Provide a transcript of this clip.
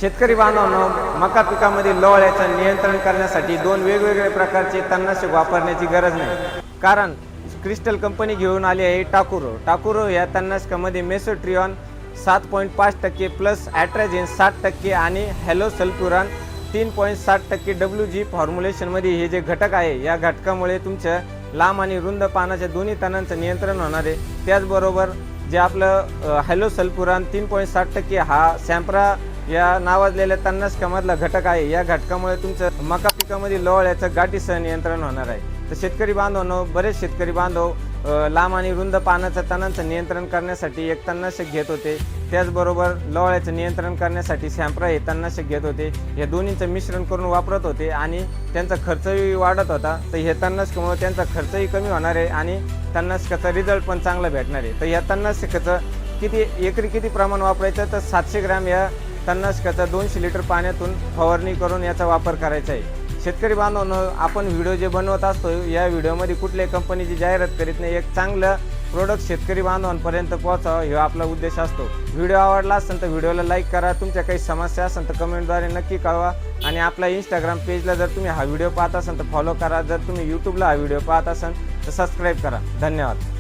शेतकरी बांधवांनो, मका पिकामध्ये लोळ्याचं नियंत्रण करण्यासाठी दोन वेगवेगळे प्रकारचे तणनाशक वापरण्याची गरज नाही, कारण क्रिस्टल कंपनी घेऊन आली आहे टाकुरो या तणनाशकामध्ये मेसोट्रिऑन 7.5% प्लस ॲट्राझिन 60% आणि हॅलोसल्फ्युरान 3.7% WG फॉर्म्युलेशनमध्ये हे जे घटक आहे या घटकामुळे तुमच्या लांब आणि रुंद पानाच्या दोन्ही तणांचं नियंत्रण होणार आहे। त्याचबरोबर जे आपलं हॅलोसल्फ्युरान 3.7% हा सॅम्प्रा या नावाजलेल्या तणनाशकामधला घटक आहे। या घटकामुळे तुमचं मका पिकामध्ये लोळ्याचं गाठीसह नियंत्रण होणार आहे। तर शेतकरी बांधवांनो, बरेच शेतकरी बांधव लांब आणि रुंद पानाच्या तणांचं नियंत्रण करण्यासाठी एक तणनाशक घेत होते, त्याचबरोबर लोळ्याचं नियंत्रण करण्यासाठी सॅम्प्रा हे तणनाशक घेत होते। या दोन्हींचं मिश्रण करून वापरत होते आणि त्यांचा खर्चही वाढत होता। तर हे तणनाशकामुळे त्यांचा खर्चही कमी होणार आहे आणि तणनाशकाचा रिझल्ट पण चांगला भेटणार आहे। तर या तणनाशकाचं एकरी किती प्रमाण वापरायचं, तर 700 ग्रॅम या तणनाशकाचा 200 लिटर पाण्यातून फवारणी करून याचा वापर करायचा आहे। शेतकरी बांधवांनो, आपण व्हिडिओ जे बनवत असतो या व्हिडिओमध्ये कुठल्याही कंपनीची जाहिरात करीत नाही। एक चांगलं प्रोडक्ट शेतकरी बांधवांपर्यंत पोहोचावं हा आपला उद्देश असतो। व्हिडिओ आवडला असेल तर व्हिडिओला लाईक करा, तुमच्या काही समस्या असेल तर कमेंटद्वारे नक्की कळवा आणि आपल्या इंस्टाग्राम पेजला जर तुम्ही हा व्हिडिओ पाहत असाल तर फॉलो करा, जर तुम्ही यूट्यूबला हा व्हिडिओ पाहत असाल तर सबस्क्राईब करा। धन्यवाद।